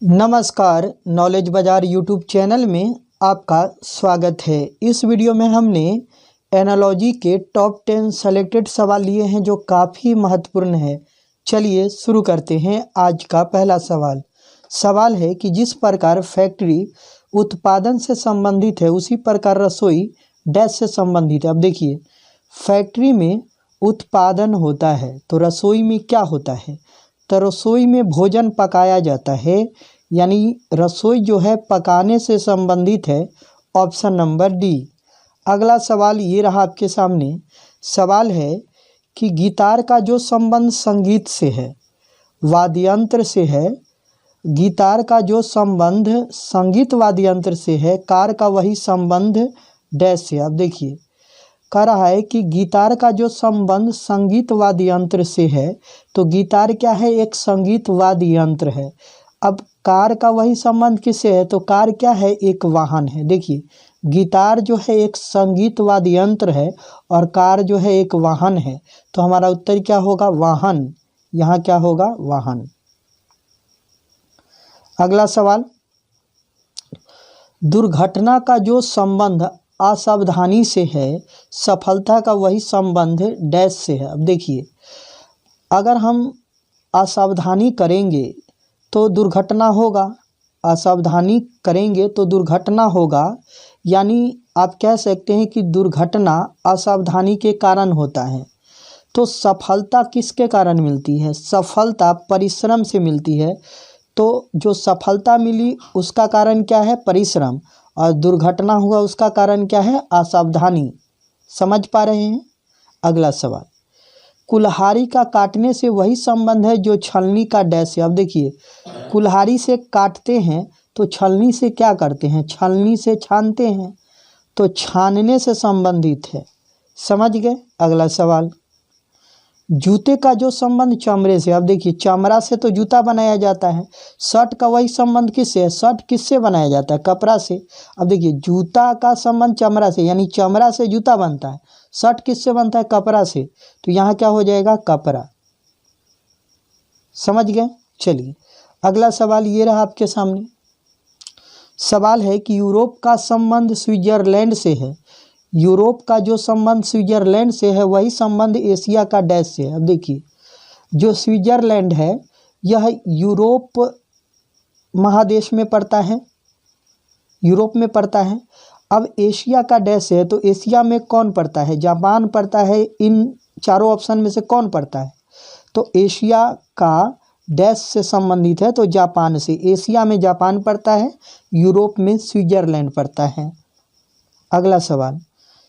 नमस्कार, नॉलेज बाज़ार YouTube channel में आपका स्वागत है। इस वीडियो में हमने एनालॉजी के टॉप 10 सेलेक्टेड सवाल लिए हैं जो काफ़ी महत्वपूर्ण है। चलिए शुरू करते हैं। आज का पहला सवाल है कि जिस प्रकार फैक्ट्री उत्पादन से संबंधित है उसी प्रकार रसोई डैश से संबंधित है। अब देखिए, फैक्ट्री में उत्पादन होता है तो रसोई में क्या होता है? तो रसोई में भोजन पकाया जाता है, यानी रसोई जो है पकाने से संबंधित है। Option number D. अगला सवाल ये रहा आपके सामने। सवाल है कि गिटार का जो संबंध संगीत से है, वाद्ययंत्र से है। गिटार का जो संबंध संगीत वाद्ययंत्र से है, कार का वही संबंध डैश से। अब देखिए, कह रहा है कि गिटार का जो संबंध संगीत वाद्य यंत्र से है, तो गिटार क्या है? एक संगीत वाद्य यंत्र है। अब कार का वही संबंध किससे है? तो कार क्या है? एक वाहन है। देखिए, गिटार जो है एक संगीत वाद्य यंत्र है और कार जो है एक वाहन है। तो हमारा उत्तर क्या होगा? वाहन। यहाँ क्या होगा? वाहन। अगला सवाल, दुर्घटना का जो संबंध असावधानी से है, सफलता का वही संबंध डैश से है। अब देखिए, अगर हम असावधानी करेंगे तो दुर्घटना होगा, असावधानी करेंगे तो दुर्घटना होगा, यानी आप कह सकते हैं कि दुर्घटना असावधानी के कारण होता है। तो सफलता किसके कारण मिलती है? सफलता परिश्रम से मिलती है। तो जो सफलता मिली उसका कारण क्या है? परिश्रम। और दुर्घटना हुआ उसका कारण क्या है? असावधानी। समझ पा रहे हैं? अगला सवाल, कुल्हाड़ी का काटने से वही संबंध है जो छलनी का डैश है। अब देखिए, कुल्हाड़ी से काटते हैं तो छलनी से क्या करते हैं? छलनी से छानते हैं, तो छानने से संबंधित है। समझ गए? अगला सवाल, जूते का जो संबंध चमड़े से। अब देखिए, चमड़ा से तो जूता बनाया जाता है। शर्ट का वही संबंध किससे है? शर्ट किससे बनाया जाता है? कपड़ा से। अब देखिए, जूता का संबंध चमड़ा से, यानी चमड़ा से जूता बनता है। शर्ट किससे बनता है? कपड़ा से। तो यहाँ क्या हो जाएगा? कपड़ा। समझ गए? चलिए, अगला सवाल ये रहा आपके सामने। सवाल है कि यूरोप का संबंध स्विट्जरलैंड से है। यूरोप का जो संबंध स्विट्जरलैंड से है वही संबंध एशिया का डैश से है। अब देखिए, जो स्विट्जरलैंड है यह यूरोप महादेश में पड़ता है, यूरोप में पड़ता है। अब एशिया का डैश है, तो एशिया में कौन पड़ता है? जापान पड़ता है। इन चारों ऑप्शन में से कौन पड़ता है? तो एशिया का डैश से संबंधित है, तो जापान से। एशिया में जापान पड़ता है, यूरोप में स्विट्जरलैंड पड़ता है। अगला सवाल,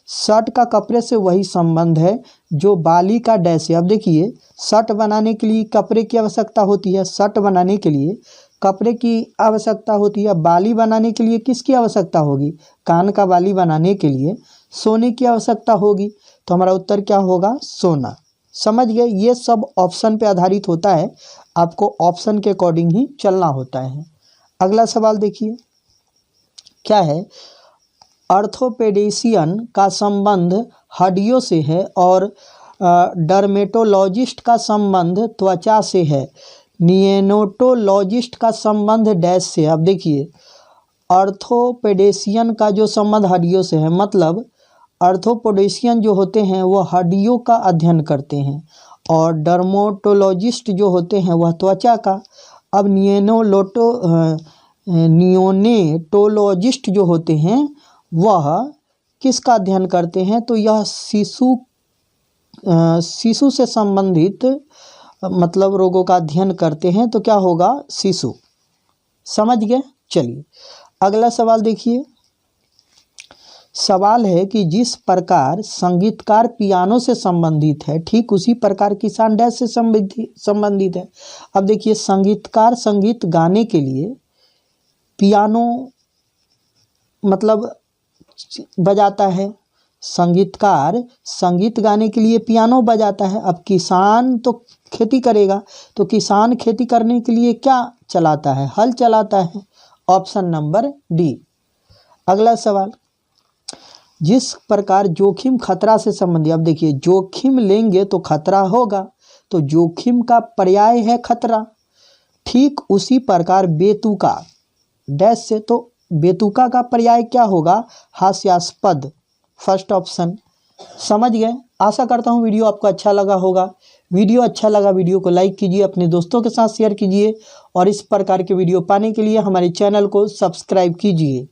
शर्ट का कपड़े से वही संबंध है जो बाली का डैश है। अब देखिए, शर्ट बनाने के लिए कपड़े की आवश्यकता होती है। शर्ट बनाने के लिए कपड़े की आवश्यकता होती है। बाली बनाने के लिए किसकी आवश्यकता होगी? कान का बाली बनाने के लिए सोने की आवश्यकता होगी। तो हमारा उत्तर क्या होगा? सोना। समझ गए? ये सब ऑप्शन पे आधारित होता है, आपको ऑप्शन के अकॉर्डिंग ही चलना होता है। अगला सवाल देखिए, क्या है? ऑर्थोपेडिशियन का संबंध हड्डियों से है और डर्मेटोलॉजिस्ट का संबंध त्वचा से है। नियोनेटोलॉजिस्ट का संबंध डैश से। अब देखिए, ऑर्थोपेडिशियन का जो संबंध हड्डियों से है, मतलब ऑर्थोपेडिशियन जो होते हैं वह हड्डियों का अध्ययन करते हैं और डर्मेटोलॉजिस्ट जो होते हैं वह त्वचा का। अब नियोनेटोलॉजिस्ट जो होते हैं वह किसका अध्ययन करते हैं? तो यह शिशु से संबंधित मतलब रोगों का अध्ययन करते हैं। तो क्या होगा? शिशु। समझ गए? चलिए, अगला सवाल देखिए। सवाल है कि जिस प्रकार संगीतकार पियानो से संबंधित है, ठीक उसी प्रकार किसान डैश से संबंधित है। अब देखिए, संगीतकार संगीत गाने के लिए पियानो मतलब बजाता है। संगीतकार संगीत गाने के लिए पियानो बजाता है। अब किसान तो खेती करेगा, तो किसान खेती करने के लिए क्या चलाता है? हल चलाता है। Option number D. अगला सवाल, जिस प्रकार जोखिम खतरा से संबंधित। अब देखिए, जोखिम लेंगे तो खतरा होगा, तो जोखिम का पर्याय है खतरा। ठीक उसी प्रकार बेतुका डैश से, तो बेतुका का पर्याय क्या होगा? हास्यास्पद। First option. समझ गए? आशा करता हूँ वीडियो आपको अच्छा लगा होगा। वीडियो अच्छा लगा वीडियो को लाइक कीजिए, अपने दोस्तों के साथ शेयर कीजिए और इस प्रकार के वीडियो पाने के लिए हमारे चैनल को सब्सक्राइब कीजिए।